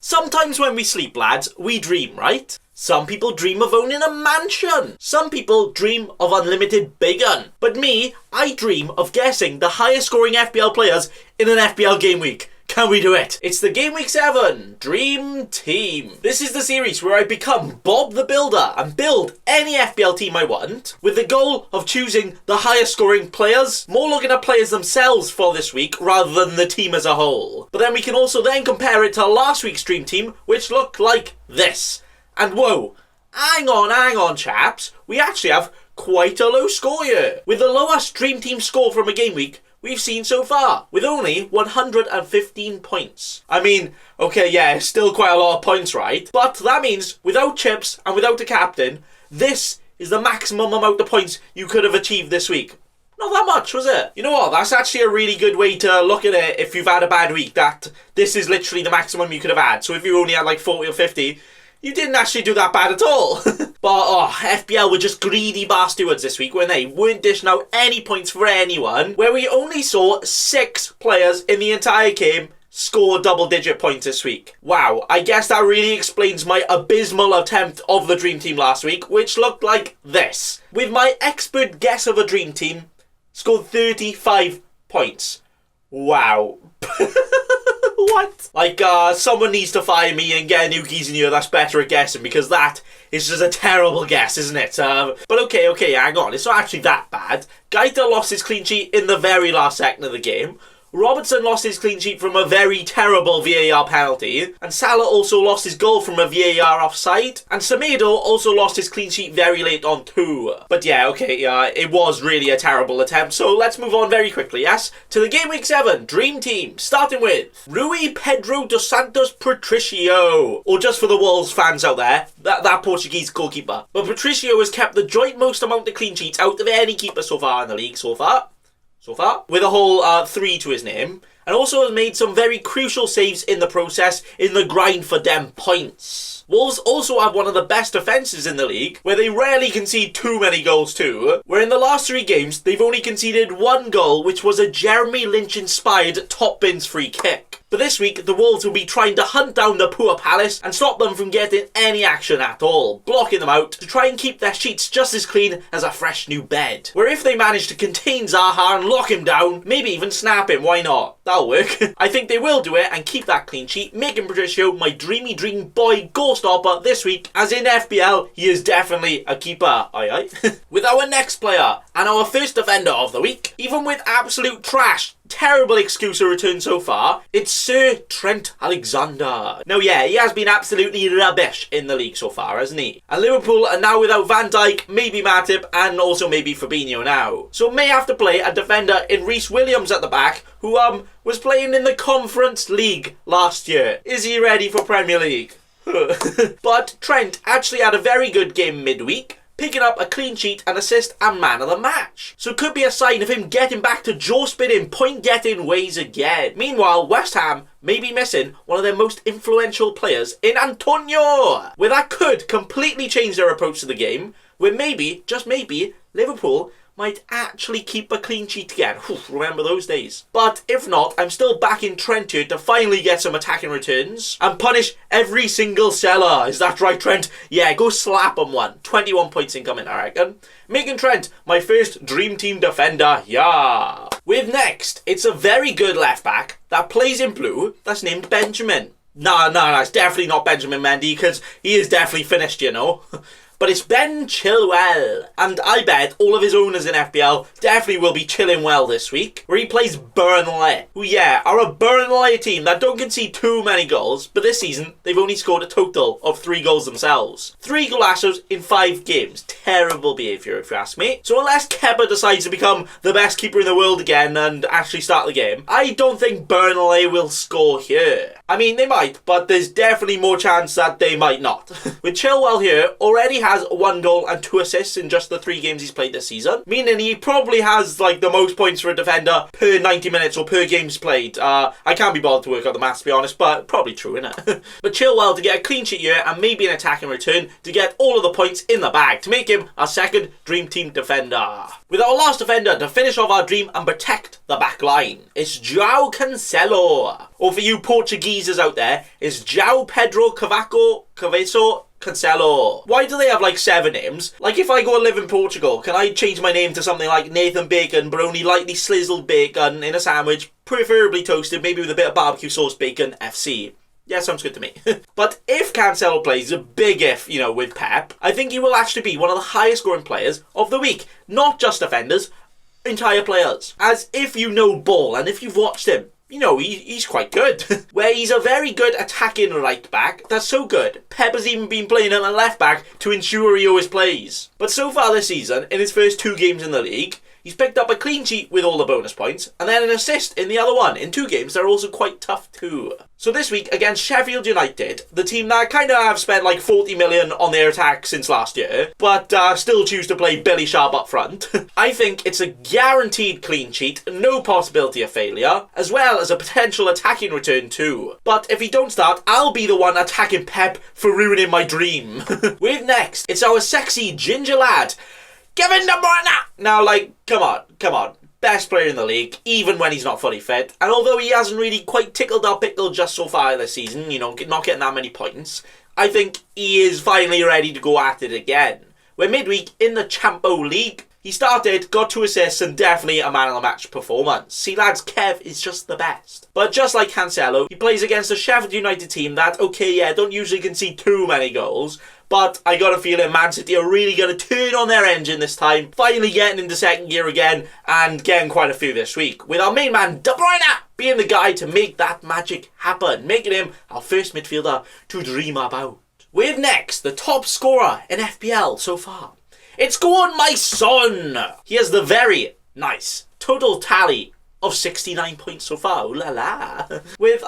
Sometimes when we sleep, lads, we dream, right? Some people dream of owning a mansion. Some people dream of unlimited bacon. But me, I dream of guessing the highest scoring FPL players in an FPL game week. Can we do it? It's the Gameweek 7 Dream Team. This is the series where I become Bob the Builder and build any FPL team I want, with the goal of choosing the highest scoring players, more looking at players themselves for this week rather than the team as a whole. But then we can also then compare it to last week's Dream Team, which looked like this. And whoa, hang on chaps, we actually have quite a low score here, with the lowest Dream Team score from a game week we've seen so far, with only 115 points. I mean, okay, yeah, it's still quite a lot of points, right? But that means, without chips and without a captain, this is the maximum amount of points you could have achieved this week. Not that much, was it? You know what, that's actually a really good way to look at it if you've had a bad week, that this is literally the maximum you could have had. So if you only had like 40 or 50, you didn't actually do that bad at all. But, FPL were just greedy bastards this week, weren't they? Weren't dishing out any points for anyone, where we only saw 6 players in the entire game score double-digit points this week. Wow, I guess that really explains my abysmal attempt of the Dream Team last week, which looked like this. With my expert guess of a Dream Team, scored 35 points. Wow. What? Like, someone needs to fire me and get a new geezer in here that's better at guessing, because that is just a terrible guess, isn't it? But okay, hang on. It's not actually that bad. Gaita lost his clean sheet in the very last second of the game. Robertson lost his clean sheet from a very terrible VAR penalty, and Salah also lost his goal from a VAR offside, and Semedo also lost his clean sheet very late on too. But yeah, okay, it was really a terrible attempt, so let's move on very quickly, yes, to the Gameweek 7 Dream Team, starting with Rui Pedro dos Santos Patricio, or just for the Wolves fans out there, that Portuguese goalkeeper. But Patricio has kept the joint most amount of clean sheets out of any keeper so far in the league so far, with a whole 3 to his name, and also has made some very crucial saves in the process in the grind for them points. Wolves also have one of the best defences in the league, where they rarely concede too many goals too, where in the last 3 games they've only conceded 1 goal, which was a Jeremy Lynch-inspired top bins free kick. But this week, the Wolves will be trying to hunt down the poor Palace and stop them from getting any action at all, blocking them out to try and keep their sheets just as clean as a fresh new bed. Where if they manage to contain Zaha and lock him down, maybe even snap him, why not? That'll work. I think they will do it and keep that clean sheet, making Patricio my dreamy dream boy goal stopper this week, as in FPL, he is definitely a keeper, aye. With our next player, and our first defender of the week, even with absolute trash, terrible excuse return so far, it's Sir Trent Alexander. Now yeah, he has been absolutely rubbish in the league so far, hasn't he? And Liverpool are now without Van Dijk, maybe Matip, and also maybe Fabinho now. So may have to play a defender in Reece Williams at the back, who was playing in the Conference League last year. Is he ready for Premier League? But Trent actually had a very good game midweek, picking up a clean sheet, an assist, and man of the match. So it could be a sign of him getting back to jaw-spitting, point-getting ways again. Meanwhile, West Ham may be missing one of their most influential players in Antonio, where that could completely change their approach to the game, where maybe, just maybe, Liverpool might actually keep a clean sheet again. Remember those days. But if not, I'm still backing Trent here to finally get some attacking returns and punish every single seller. Is that right, Trent? Yeah, go slap him one. 21 points incoming, I reckon. Making Trent my first Dream Team defender, yeah. With next, it's a very good left back that plays in blue that's named Benjamin. No, it's definitely not Benjamin Mendy, because he is definitely finished, you know. But it's Ben Chilwell, and I bet all of his owners in FPL definitely will be chilling well this week, where he plays Burnley, who are a Burnley team that don't concede too many goals, but this season they've only scored a total of 3 goals themselves. 3 golassos in 5 games. Terrible behaviour if you ask me. So unless Kepa decides to become the best keeper in the world again and actually start the game, I don't think Burnley will score here. I mean, they might, but there's definitely more chance that they might not. With Chilwell here, already has 1 goal and 2 assists in just the 3 games he's played this season, meaning he probably has like the most points for a defender per 90 minutes or per games played. I can't be bothered to work out the maths, to be honest, but probably true, innit? But Chilwell to get a clean sheet here and maybe an attack in return to get all of the points in the bag to make him our second Dream Team defender. With our last defender to finish off our dream and protect the back line, it's João Cancelo. Or for you Portugueses out there, it's João Pedro Caveso Cancelo. Why do they have like 7 names? Like if I go and live in Portugal, can I change my name to something like Nathan Bacon, but only lightly slizzled bacon in a sandwich, preferably toasted, maybe with a bit of barbecue sauce bacon FC? Yeah, sounds good to me. But if Cancelo plays, a big if, you know, with Pep, I think he will actually be one of the highest scoring players of the week. Not just defenders, entire players. As if you know ball and if you've watched him, you know, he's quite good. Where he's a very good attacking right back. That's so good. Pep has even been playing at a left back to ensure he always plays. But so far this season, in his first 2 games in the league, he's picked up a clean sheet with all the bonus points, and then an assist in the other one. In 2 games, they're also quite tough too. So this week, against Sheffield United, the team that kind of have spent like 40 million on their attack since last year, but still choose to play Billy Sharp up front, I think it's a guaranteed clean sheet, no possibility of failure, as well as a potential attacking return too. But if he don't start, I'll be the one attacking Pep for ruining my dream. With next, it's our sexy ginger lad, Kevin De Bruyne! Now, like, come on. Best player in the league, even when he's not fully fit. And although he hasn't really quite tickled our pickle just so far this season, you know, not getting that many points, I think he is finally ready to go at it again. We're midweek in the Champo League. He started, got 2 assists, and definitely a man of the match performance. See lads, Kev is just the best. But just like Cancelo, he plays against a Sheffield United team that, okay, yeah, don't usually concede too many goals, but I got a feeling Man City are really going to turn on their engine this time, finally getting into second gear again, and getting quite a few this week, with our main man, De Bruyne, being the guy to make that magic happen, making him our first midfielder to dream about. With next, the top scorer in FPL so far. It's Go On My Son! He has the very nice total tally of 69 points so far, ooh la la, with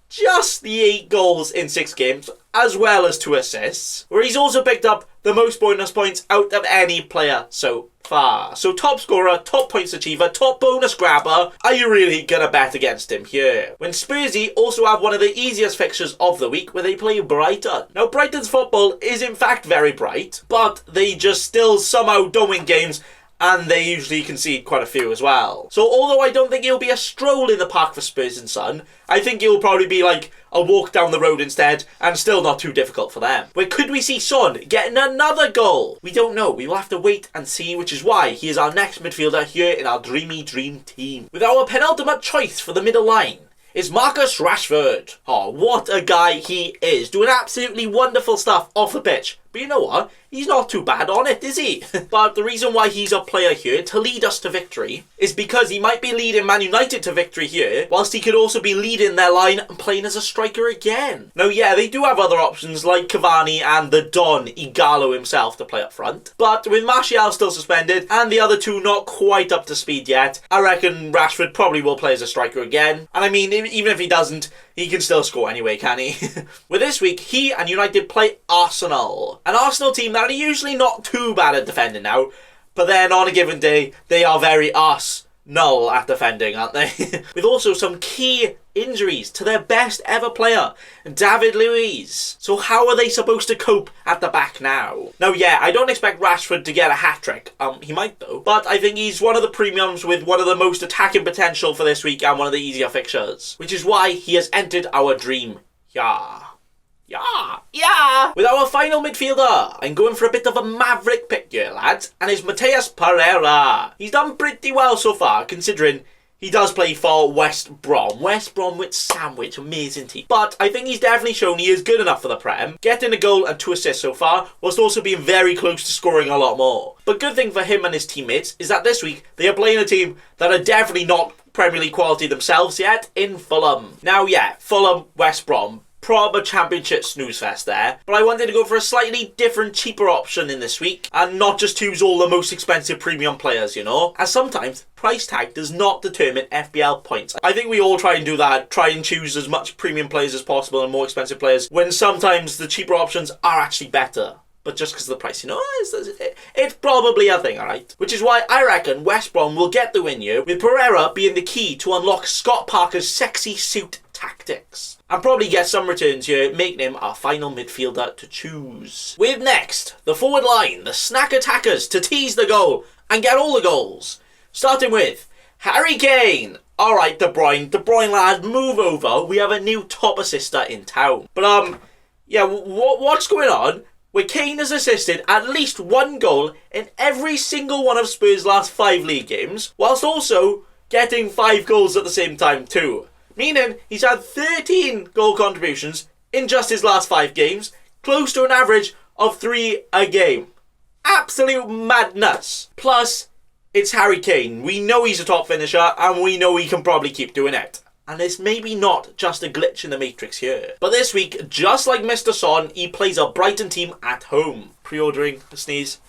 just the 8 goals in 6 games, as well as 2 assists, where he's also picked up the most bonus points out of any player so far. So top scorer, top points achiever, top bonus grabber. Are you really gonna bet against him here? When Spursy also have one of the easiest fixtures of the week, where they play Brighton. Now Brighton's football is in fact very bright, but they just still somehow don't win games, and they usually concede quite a few as well. So although I don't think it'll be a stroll in the park for Spurs and Son, I think it'll probably be like a walk down the road instead, and still not too difficult for them. Where could we see Son getting another goal? We don't know. We will have to wait and see, which is why he is our next midfielder here in our dreamy dream team. With our penultimate choice for the middle line is Marcus Rashford. Oh, what a guy he is. Doing absolutely wonderful stuff off the pitch. But you know what? He's not too bad on it, is he? But the reason why he's a player here to lead us to victory is because he might be leading Man United to victory here, whilst he could also be leading their line and playing as a striker again. Now, yeah, they do have other options like Cavani and the Don Igalo himself to play up front. But with Martial still suspended and the other 2 not quite up to speed yet, I reckon Rashford probably will play as a striker again. And I mean, even if he doesn't, he can still score anyway, can he? With this week, he and United play Arsenal. An Arsenal team that are usually not too bad at defending now, but then on a given day, they are very Arsenal at defending, aren't they? With also some key injuries to their best ever player, David Luiz. So how are they supposed to cope at the back now? Now, yeah, I don't expect Rashford to get a hat-trick. He might though. But I think he's one of the premiums with one of the most attacking potential for this week and one of the easier fixtures. Which is why he has entered our dream. Yeah. With our final midfielder, I'm going for a bit of a maverick pick here, lads, and it's Mateus Pereira. He's done pretty well so far, considering he does play for West Brom. West Bromwich Sandwich, amazing team. But I think he's definitely shown he is good enough for the Prem, getting a goal and 2 assists so far, whilst also being very close to scoring a lot more. But good thing for him and his teammates is that this week they are playing a team that are definitely not Premier League quality themselves yet, in Fulham. Now, yeah, Fulham, West Brom, proper championship snooze fest there, but I wanted to go for a slightly different, cheaper option in this week and not just choose all the most expensive premium players, you know, as sometimes price tag does not determine FPL points. I think we all try and do that, try and choose as much premium players as possible and more expensive players, when sometimes the cheaper options are actually better. but just because of the price, it's probably a thing, alright? Which is why I reckon West Brom will get the win here, with Pereira being the key to unlock Scott Parker's sexy suit tactics. And probably get some returns here, making him our final midfielder to choose. With next, the forward line, the snack attackers to tease the goal and get all the goals. Starting with Harry Kane. Alright, De Bruyne lad, move over. We have a new top assister in town. But yeah, what's going on? Where Kane has assisted at least one goal in every single one of Spurs' last 5 league games, whilst also getting 5 goals at the same time too. Meaning he's had 13 goal contributions in just his last 5 games, close to an average of 3 a game. Absolute madness. Plus, it's Harry Kane. We know he's a top finisher, and we know he can probably keep doing it. And it's maybe not just a glitch in the Matrix here. But this week, just like Mr. Son, he plays a Brighton team at home. Pre-ordering a sneeze.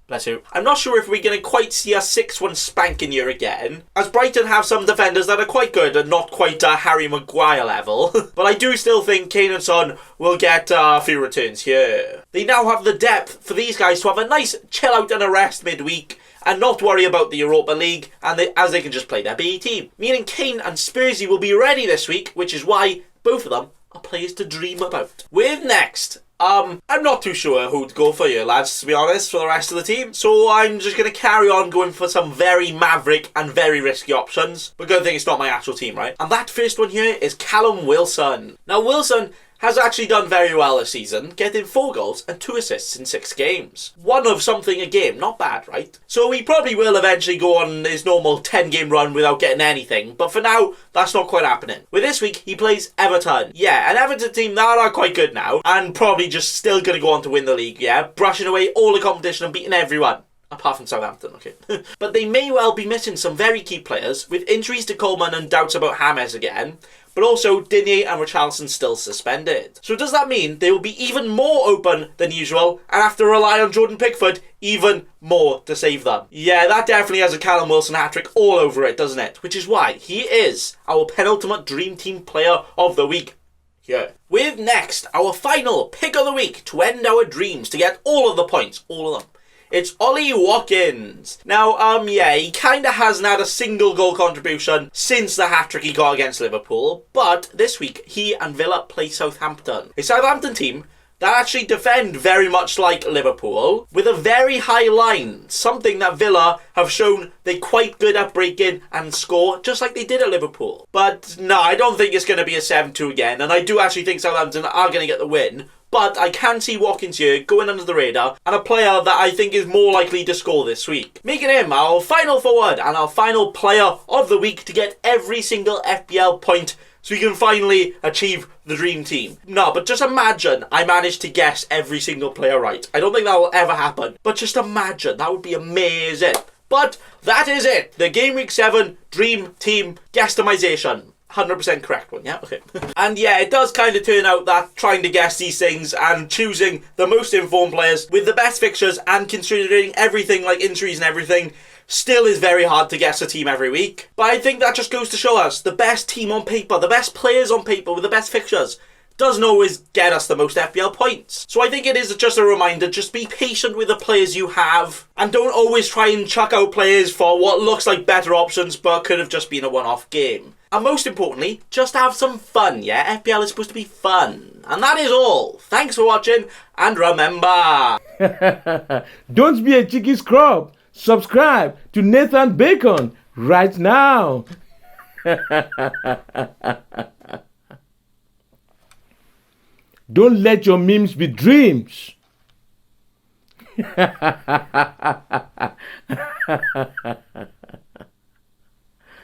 Bless you. I'm not sure if we're going to quite see a 6-1 spanking here again, as Brighton have some defenders that are quite good and not quite Harry Maguire level. But I do still think Kane and Son will get a few returns here. They now have the depth for these guys to have a nice chill out and a rest midweek, and not worry about the Europa League, as they can just play their BE team. Meaning Kane and Spursy will be ready this week, which is why both of them are players to dream about. With next, I'm not too sure who to go for here, lads, to be honest, for the rest of the team. So I'm just going to carry on going for some very maverick and very risky options. But good thing it's not my actual team, right? And that first one here is Callum Wilson. Now, Wilson has actually done very well this season, getting 4 goals and 2 assists in 6 games. 1 of something a game, not bad, right? So he probably will eventually go on his normal 10-game run without getting anything, but for now, that's not quite happening. With this week, he plays Everton. Yeah, an Everton team that are quite good now, and probably just still going to go on to win the league, yeah? Brushing away all the competition and beating everyone. Apart from Southampton, okay. But they may well be missing some very key players, with injuries to Coleman and doubts about James again, but also Digne and Richarlison still suspended. So does that mean they will be even more open than usual and have to rely on Jordan Pickford even more to save them? Yeah, that definitely has a Callum Wilson hat-trick all over it, doesn't it? Which is why he is our penultimate Dream Team Player of the Week here. With next, our final pick of the week to end our dreams, to get all of the points, all of them. It's Ollie Watkins. Now, yeah, he kind of hasn't had a single goal contribution since the hat-trick he got against Liverpool, but this week, he and Villa play Southampton. A Southampton team that actually defend very much like Liverpool, with a very high line, something that Villa have shown they're quite good at breaking and score, just like they did at Liverpool. But no, I don't think it's going to be a 7-2 again, and I do actually think Southampton are going to get the win. But I can see Watkins here going under the radar, and a player that I think is more likely to score this week, making him our final forward and our final player of the week to get every single FPL point so we can finally achieve the dream team. No, but just imagine I managed to guess every single player right. I don't think that will ever happen, but just imagine, that would be amazing. But that is it, the Game Week 7 Dream Team Guestimization. 100% correct one, yeah? Okay. And yeah, it does kind of turn out that trying to guess these things and choosing the most informed players with the best fixtures and considering everything like injuries and everything still is very hard to guess a team every week. But I think that just goes to show us the best team on paper, the best players on paper with the best fixtures doesn't always get us the most FPL points. So I think it is just a reminder, just be patient with the players you have and don't always try and chuck out players for what looks like better options but could have just been a one-off game. And most importantly, just have some fun, yeah? FPL is supposed to be fun. And that is all. Thanks for watching, and remember... Don't be a cheeky scrub. Subscribe to Nathan Bacon right now. Don't let your memes be dreams.